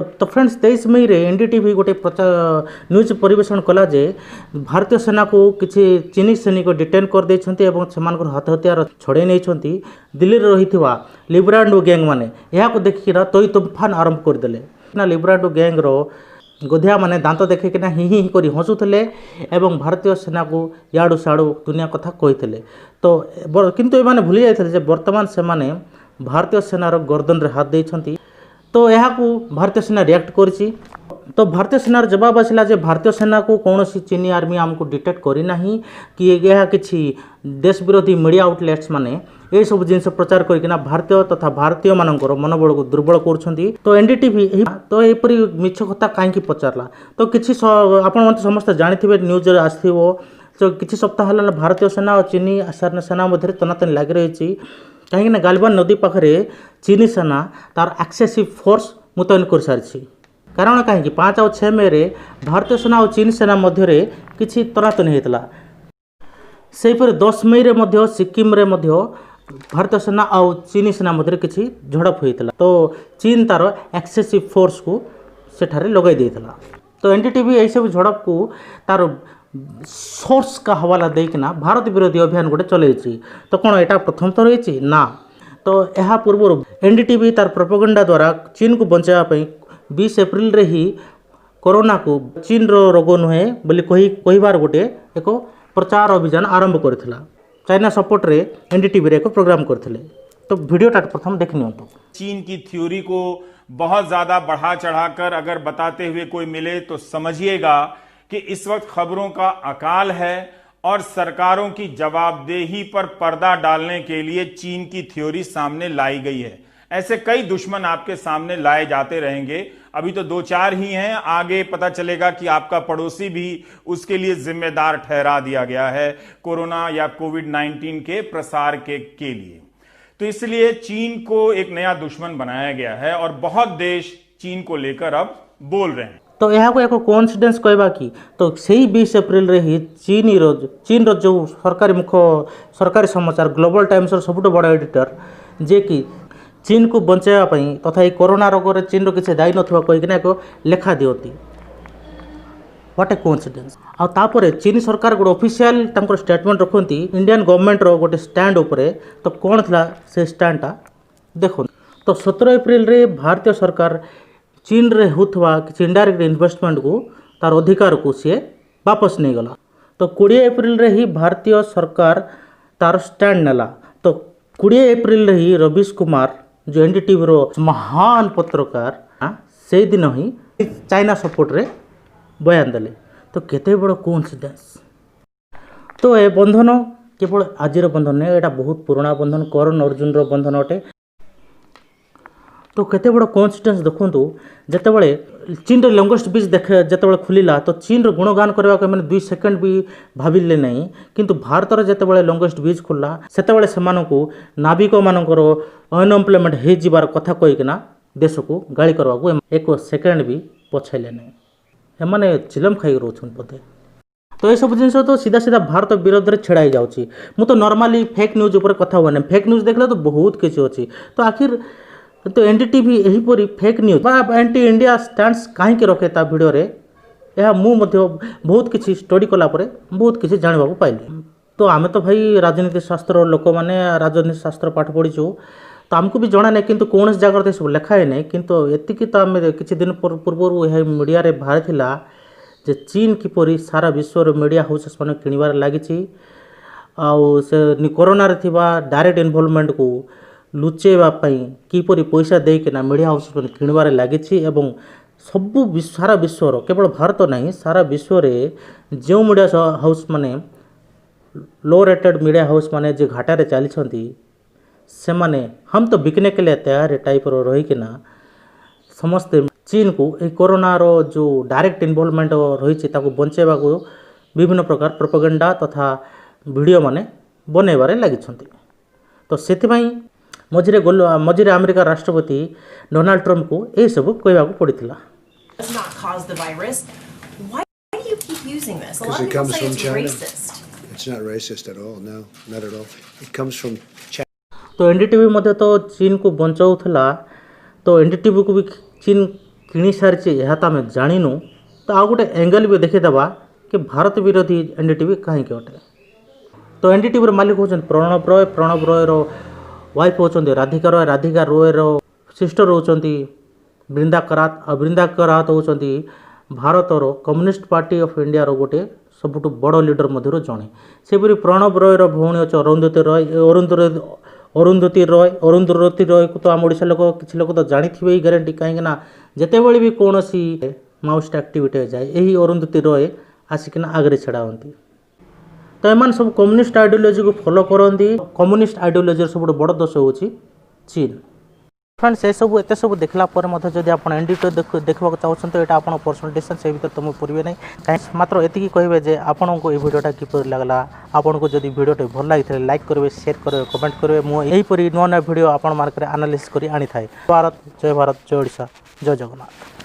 तो फ्रेंड्स 23 मई रे एनडीटीवी गोटे प्रचार न्यूज परिवेशन कला जे भारतीय सेना को किसी चीनी सैनिक डिटेन कर देइछन्ती एवं सेमानकर हाथ हथियार छड़े नहीं दिल्ली रे रहिथिबा लिब्रांडो गैंग माने या को देखिरा तोई तूफान आरंभ कर देले ना लिब्रांडो गैंग रो गोधिया माने दांत देखिकिना हि हि करी हसुथिले एवं भारतीय सेना को याडू साडू दुनिया कथा कहिथिले तो किंतु ए माने भूली जाइथिले जे वर्तमान से माने भारतीय सेनार गर्दन रे हाथ देइछन्ती तो यहाँ को भारतीय सेना रिएक्ट करिछि तो भारतीय सेनार जवाब आसिला जे भारतीय सेना को कौन सी चीनी आर्मी आमको डिटेक्ट करना कि यह किसी देश विरोधी मीडिया आउटलेट्स माने ये सब जिनस प्रचार करना भारतीय तथा भारतीय मानकर मनोबल को दुर्बल करुँच तो एनडीटीवी तो यहपरी मिछ कथा कहीं पचारा तो किसी आपण समस्त जानी न्यूज आसो तो किसी सप्ताह है भारतीय सेना और चीनी सेना मध्य तनातनी लगी रही कहीं गालवान नदी पाखे चीनी सेना तार एक्सेसिव फोर्स मुतयन कर सारी कारण कहीं 5 और 6 मई रे भारतीय सेना और चीन सेना मध्य किसी तनातनी होता सेहीपरि 10 मई रे मध्य सिक्किम रे मध्य भारतीय सेना और चीनी सेना मध्य किसी झड़प होता तो चीन तार एक्सेसिव फोर्स को सेठारे लगाई देता तो एनडीटीवी यही सब झड़प को तार सोर्स का हवाला देकिना भारत विरोधी अभियान गोटे चलती तो कौन यहाँ प्रथम थर रही ना तो यह पूर्व एनडीटीवी तार प्रोपेगेंडा द्वारा चीन को बचाइवाई 20 एप्रिल रे ही कोरोना को चीन रो रोग नुहे बोली कहिबार गोटे एक प्रचार अभियान आरंभ करथिला चाइना सपोर्ट रे एनडीटीवी रे एक प्रोग्राम करथिले तो वीडियोटा प्रथम देख नियंतु। चीन की थ्योरी को बहुत ज्यादा बढ़ा चढ़ाकर अगर बताते हुए कोई मिले तो समझिएगा कि इस वक्त खबरों का अकाल है और सरकारों की जवाबदेही पर पर्दा डालने के लिए चीन की थ्योरी सामने लाई गई है। ऐसे कई दुश्मन आपके सामने लाए जाते रहेंगे, अभी तो 2-4 ही हैं, आगे पता चलेगा कि आपका पड़ोसी भी उसके लिए जिम्मेदार ठहरा दिया गया है कोरोना या कोविड-19 के प्रसार के लिए। तो इसलिए चीन को एक नया दुश्मन बनाया गया है और बहुत देश चीन को लेकर अब बोल रहे हैं। तो यहाँ को एक कोइंसिडेंस कहबा कि तो सही 20 एप्रिल रे ही चीन रो जो सरकारी मुख्य सरकारी समाचार ग्लोबल टाइम्स सबुठ बड़ एडिटर जे कि चीन को बचाइवाई तथा ये कोरोना रोग रे चीन रो किसी दायी नथिबा कहिकिना एक लेखा दियती व्हाट ए कोइंसिडेंस आ तापरे चीन सरकार गोटे ऑफिशियल तांकर स्टेटमेंट रखती इंडियन गवर्नमेंट रो गोटे स्टैंड उपरे तो कौन था से स्टैंडटा देखो तो 17 एप्रिल रे भारतीय सरकार चीन रे होथवा किसी इनडायरेक्ट इन्वेस्टमेंट को तार अधिकार को सी वापस नहीं गला तो 20 एप्रिल रे ही भारतीय सरकार तार स्टैंड नेला तो 20 एप्रिल रे ही रवीश कुमार जो एनडीटीवी रो महान पत्रकार से दिन ही चाइना सपोर्ट रे बयान देले तो केते बड़ कोइंसिडेंस तो ए बंधन केवल आजिर बंधन नहीं एटा बहुत पुराना बंधन करण अर्जुन रो बंधन अटे तो केते बड़ कोइंसिडेंस देखंतु जेतेबेले चीन रो लॉन्गेस्ट बीच देखे जेतेबेले खुलिला तो चीन रो गुणगान करबा के माने 2 सेकंड भी भाबिले नहीं किंतु भारत रो जेतेबेले लॉन्गेस्ट बीच खुलला सेतेबेले सेमानकु नाविक मानकर अनएम्प्लॉयमेंट हे जिबार कथा कहिकना देश को गाली करबा को एक सेकंड भी पछैले नहीं एमाने चिलम खाई रोछन पते तो ये सब जिन तो सीधा सीधा भारत विरोध में छेड़ाई जाऊँगी मु तो नॉर्मली फेक न्यूज ऊपर कथा हुए फेक न्यूज देखले तो बहुत किसी अच्छी तो आखिर तो एनडीटीवी यहीपरी फेक न्यूज बा एंटी इंडिया स्टैंड्स कहीं रखे ता वीडियो रे यह मु बहुत किसी स्टडी कला परे बहुत किसी जानवा पाइली तो आमे तो भाई राजनीति शास्त्र लोक मैंने राजनीति शास्त्र पाठ पढ़ीचु तो आमको भी जना नहीं किंतु कौन जगह सब लिखाए नहीं किंतु एतिकी तो आम किसी दिन पूर्व यह मीडिया रे बाहर थिला जे चीन किपरि सारा विश्व मीडिया हाउसेस मैंने किणवार लगी कोरोना रे थिबा डायरेक्ट इन्वॉल्वमेंट को लुचेवाई किपरि पैसा देकिना मीडिया हाउस किणवार लगी सबू सारा विश्वर केवल भारत नहीं सारा विश्व रे जो मीडिया हाउस माने लो रेटेड मीडिया हाउस माने जो घाटारे चली से माने हम तो बिकने के लिए तैयार टाइप रहीकिना समस्ते चीन को ये कोरोना रो जो डायरेक्ट इन्वॉल्वमेंट रही बचाइवा को विभिन्न प्रकार प्रोपेगेंडा तथा वीडियो माने बनैबारे लगी तो से मझिरे अमेरिका राष्ट्रपति डोनाल्ड ट्रम्प को यह सब कहवा पड़ता तो एनडीटीवी तो चीन को बचाऊला तो एनडीटीवी को भी चीन କିଣି ସାରିଛି ଏହା ତ ଆମେ ଜାଣିନୁ। ତ ଆଉ ଗୋଟେ ଏଙ୍ଗେଲ୍ ବି ଦେଖିଦେବା कि भारत विरोधी एनडीटीवी कहीं अटे। तो एनडीटीवी मालिक होचंदी प्रणब रॉय। प्रणब रॉयर वाइफ होचंदी राधिका रॉय। राधिका रॉयर सिस्टर होचंदी बृंदा करात। आ बृंदा करात होचंदी भारतर कम्युनिस्ट पार्टी ऑफ इंडिया रो गोटे सबुठु बड़ लीडर मध्यरु जणे। सेपरि प्रणब रॉयर भौणी अछि अरुंधति रॉय। अरुंधति रॉय अरुंधति रॉय को तो आम ओडिशा लोक किछि लोक तो जानिथिबे ही ग्यारंटी, कहीं ना जेतेबेले भी कोनोसी माओइस्ट एक्टिविटी जाए यही अरुंधति रॉय आसिकिना आगरे छड़ा होती। तो एमान सब कम्युनिस्ट आइडियोलॉजी को फॉलो करती। कम्युनिस्ट आइडियोलॉजी सब बड़ देश हूँ चीन। फ्रेंड्स ये सब एत सब देखला पर मध्य जदि आप एनडीटीवी देखा चाहते तो यहाँ आप पर्सनल डिसीजन से भीतर तुम पूर्वे नहीं कहीं मात्र एति कहे जे आपन को ये वीडियोटा किपर लगला। आपन को जदि वीडियोटे भल लगी लाइक करेंगे, शेयर करेंगे, कमेंट करेंगे। मुझे नुआ नुआ वीडियो आपण मार्केट एनालिसिस कर आनी था। भारत जय ओडिशा, जय जगन्नाथ।